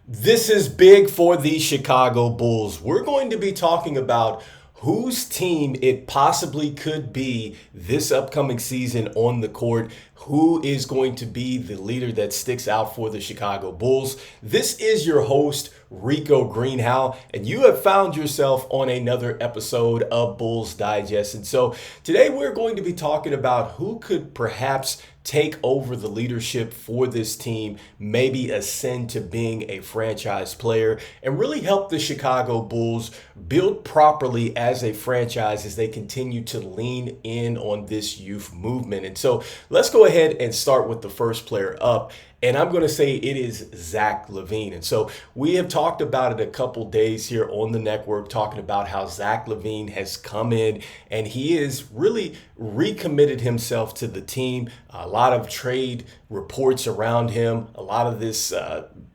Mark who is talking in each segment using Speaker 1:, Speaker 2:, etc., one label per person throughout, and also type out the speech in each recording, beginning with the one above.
Speaker 1: This is big for the Chicago Bulls. We're going to be talking about whose team it possibly could be this upcoming season on the court. Who is going to be the leader that sticks out for the Chicago Bulls? This is your host, Rico Greenhowe, and you have found yourself on another episode of Bulls Digest. And so today we're going to be talking about who could perhaps take over the leadership for this team, maybe ascend to being a franchise player, and really help the Chicago Bulls build properly as a franchise as they continue to lean in on this youth movement. And so let's go ahead and start with the first player up. And I'm going to say it is Zach LaVine. And so we have talked about it a couple days here on the network, talking about how Zach LaVine has come in and he has really recommitted himself to the team. A lot of trade reports around him, a lot of this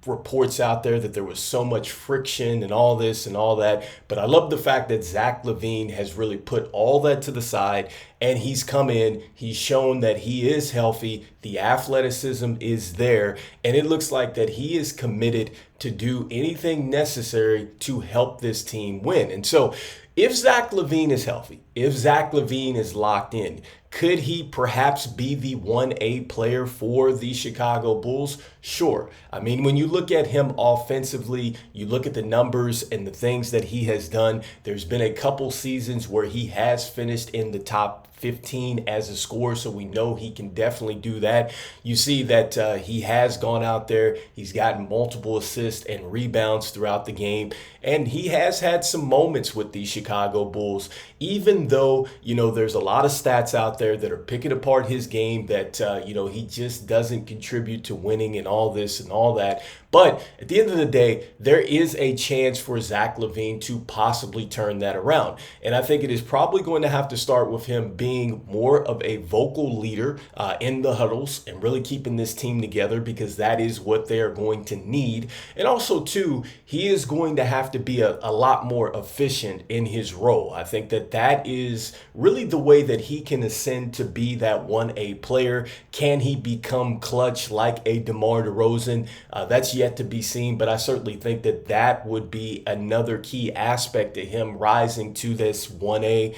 Speaker 1: reports out there that there was so much friction and all this and all that. But I love the fact that Zach LaVine has really put all that to the side and he's come in, he's shown that he is healthy, the athleticism is there, and it looks like that he is committed to do anything necessary to help this team win. And so if Zach LaVine is healthy, if Zach LaVine is locked in, could he perhaps be the 1A player for the Chicago Bulls? Sure. I mean, when you look at him offensively, you look at the numbers and the things that he has done, there's been a couple seasons where he has finished in the top 15 as a scorer, so we know he can definitely do that. You see that he has gone out there, he's gotten multiple assists and rebounds throughout the game, and he has had some moments with the Chicago Bulls, even though, there's a lot of stats out there that are picking apart his game that, he just doesn't contribute to winning and all this and all that. But at the end of the day, there is a chance for Zach LaVine to possibly turn that around. And I think it is probably going to have to start with him being more of a vocal leader in the huddles and really keeping this team together, because that is what they are going to need. And also, too, he is going to have to be a lot more efficient in his role. I think that is really the way that he can ascend to be that 1A player. Can he become clutch like a DeMar DeRozan? That's yet to be seen, but I certainly think that would be another key aspect to him rising to this 1A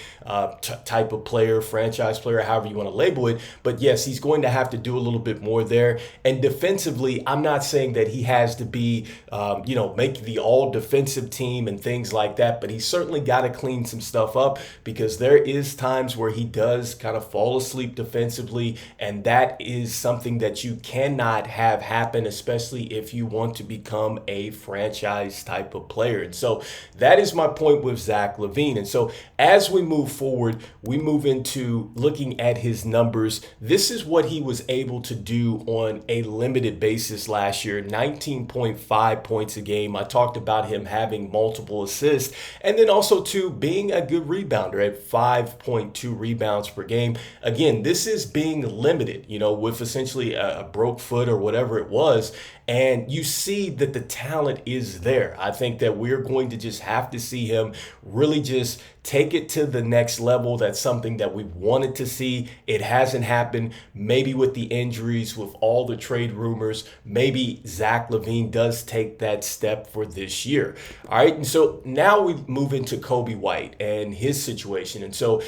Speaker 1: type of player, franchise player, however you want to label it. But yes, he's going to have to do a little bit more there. And defensively, I'm not saying that he has to be, make the all defensive team and things like that, but he's certainly got to clean some stuff up, because there is times where he does kind of fall asleep defensively, and that is something that you cannot have happen, especially if you want to become a franchise type of player. And so that is my point with Zach LaVine. And so as we move forward, we move into looking at his numbers. This is what he was able to do on a limited basis last year, 19.5 points a game. I talked about him having multiple assists, and then also too being a good rebounder at 5.2 rebounds per game. Again, this is being limited, with essentially a broke foot or whatever it was. And you see that the talent is there. I think that we're going to just have to see him really just take it to the next level. That's something that we've wanted to see. It hasn't happened. Maybe with the injuries, with all the trade rumors, maybe Zach LaVine does take that step for this year. All right. And so now we move into Coby White and his situation. And so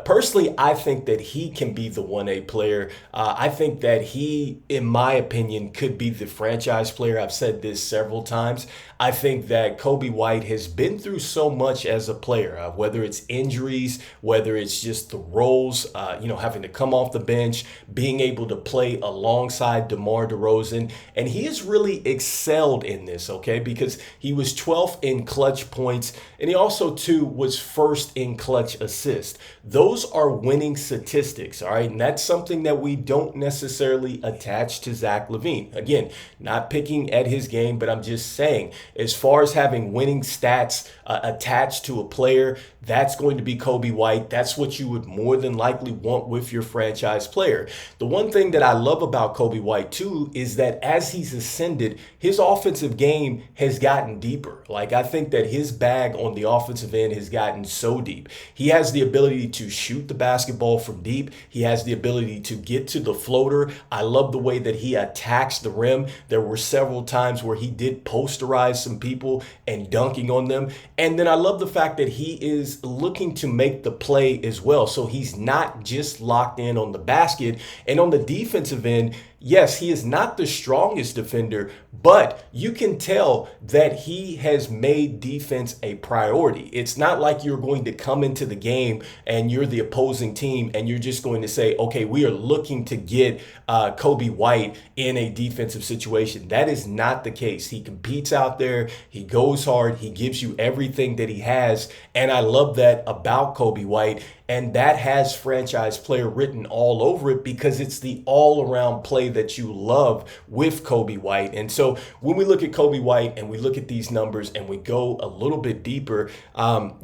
Speaker 1: personally, I think that he can be the 1A player. I think that he, in my opinion, could be the franchise player. I've said this several times. I think that Coby White has been through so much as a player, whether it's injuries, whether it's just the roles, having to come off the bench, being able to play alongside DeMar DeRozan. And he has really excelled in this, okay, because he was 12th in clutch points, and he also, too, was first in clutch assists. Those are winning statistics, all right, and that's something that we don't necessarily attach to Zach LaVine. Again, not picking at his game, but I'm just saying, as far as having winning stats attached to a player, that's going to be Coby White. That's what you would more than likely want with your franchise player. The one thing that I love about Coby White, too, is that as he's ascended, his offensive game has gotten deeper. Like, I think that his bag on the offensive end has gotten so deep. He has the ability to shoot the basketball from deep. He has the ability to get to the floater. I love the way that he attacks the rim. There There were several times where he did posterize some people and dunking on them. And then I love the fact that he is looking to make the play as well. So he's not just locked in on the basket. And on the defensive end, yes, he is not the strongest defender, but you can tell that he has made defense a priority. It's not like you're going to come into the game and you're the opposing team and you're just going to say, okay, we are looking to get Coby White in a defensive situation. That is not the case. He competes out there. He goes hard. He gives you everything that he has. And I love that about Coby White. And that has franchise player written all over it because it's the all-around play that you love with Coby White. And so when we look at Coby White and we look at these numbers and we go a little bit deeper,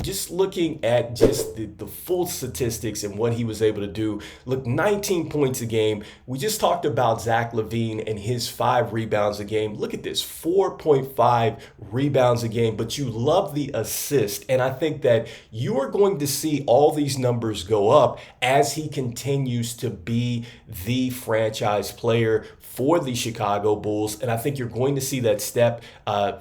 Speaker 1: just looking at just the full statistics and what he was able to do. Look, 19 points a game. We just talked about Zach LaVine and his 5 rebounds a game. Look at this, 4.5 rebounds a game, but you love the assist. And I think that you are going to see all these numbers go up as he continues to be the franchise player for the Chicago Bulls. And I think you're going to see that step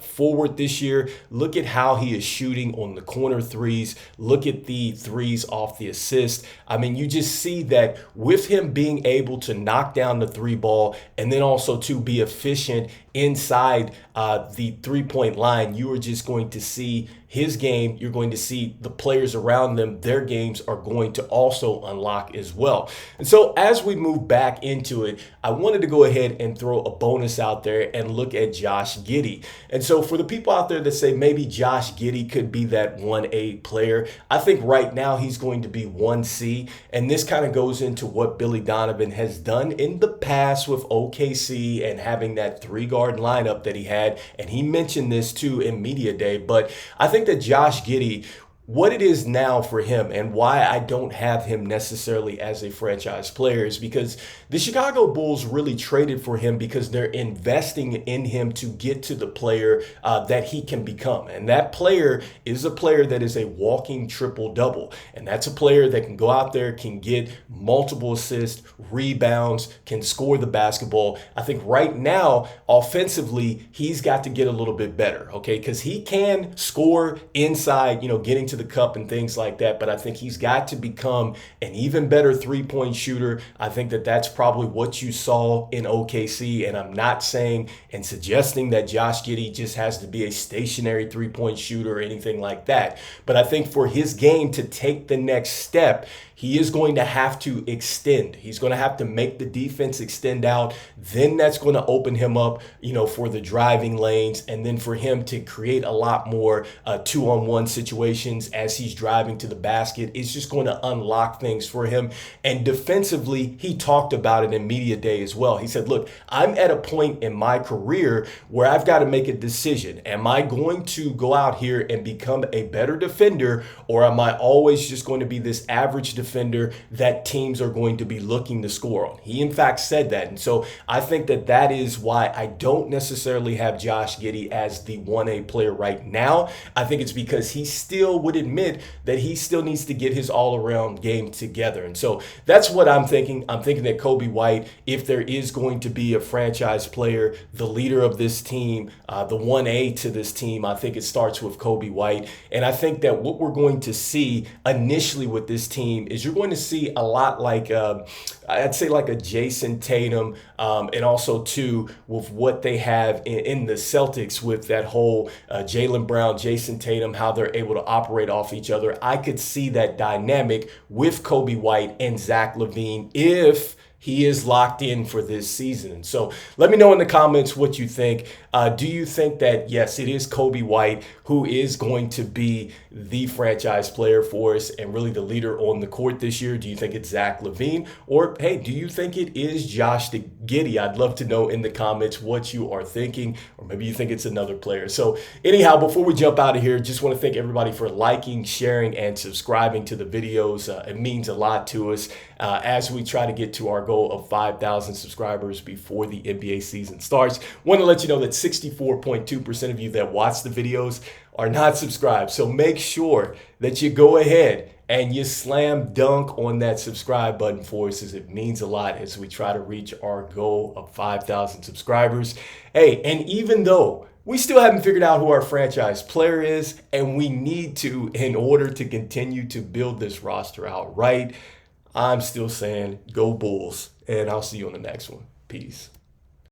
Speaker 1: forward this year. Look at how he is shooting on the corner threes. Look at the threes off the assist. I mean, you just see that with him being able to knock down the 3 ball and then also to be efficient inside the 3-point line, you are just going to see his game. You're going to see the players around them, their games are going to also unlock as well. And so as we move back into it, I wanted to go ahead and throw a bonus out there and look at Josh Giddy. And so for the people out there that say maybe Josh Giddy could be that 1A player, I think right now he's going to be 1C. And this kind of goes into what Billy Donovan has done in the past with OKC and having that 3-guard lineup that he had. And he mentioned this too in media day, but I think that Josh Giddy, what it is now for him and why I don't have him necessarily as a franchise player is because the Chicago Bulls really traded for him because they're investing in him to get to the player that he can become. And that player is a player that is a walking triple-double. And that's a player that can go out there, can get multiple assists, rebounds, can score the basketball. I think right now, offensively, he's got to get a little bit better, okay? Because he can score inside, getting to the cup and things like that, but I think he's got to become an even better 3-point shooter. I think that that's probably what you saw in OKC, and I'm not saying and suggesting that Josh Giddy just has to be a stationary 3-point shooter or anything like that, but I think for his game to take the next step, he is going to have to extend. He's going to have to make the defense extend out. Then that's going to open him up, for the driving lanes, and then for him to create a lot more 2-on-1 situations as he's driving to the basket. It's just going to unlock things for him. And defensively, he talked about it in media day as well. He said, look, I'm at a point in my career where I've got to make a decision. Am I going to go out here and become a better defender, or am I always just going to be this average defender that teams are going to be looking to score on? He in fact said that. And so I think that that is why I don't necessarily have Josh Giddy as the 1A player right now. I think it's because he still would admit that he still needs to get his all-around game together. And so that's what I'm thinking. I'm thinking that Coby White, if there is going to be a franchise player, the leader of this team, the 1A to this team, I think it starts with Coby White. And I think that what we're going to see initially with this team is you're going to see a lot like, I'd say like a Jason Tatum, and also too with what they have in the Celtics with that whole Jaylen Brown, Jason Tatum, how they're able to operate off each other. I could see that dynamic with Coby White and Zach LaVine if he is locked in for this season. So let me know in the comments what you think. Do you think that, yes, it is Coby White who is going to be the franchise player for us and really the leader on the court this year? Do you think it's Zach LaVine? Or, hey, do you think it is Josh Giddy? I'd love to know in the comments what you are thinking, or maybe you think it's another player. So anyhow, before we jump out of here, just want to thank everybody for liking, sharing, and subscribing to the videos. It means a lot to us. as we try to get to our goal of 5,000 subscribers before the NBA season starts. Want to let you know that 64.2% of you that watch the videos are not subscribed. So make sure that you go ahead and you slam dunk on that subscribe button for us, as it means a lot as we try to reach our goal of 5,000 subscribers. Hey, and even though we still haven't figured out who our franchise player is, and we need to in order to continue to build this roster out right, I'm still saying go Bulls, and I'll see you on the next one. Peace.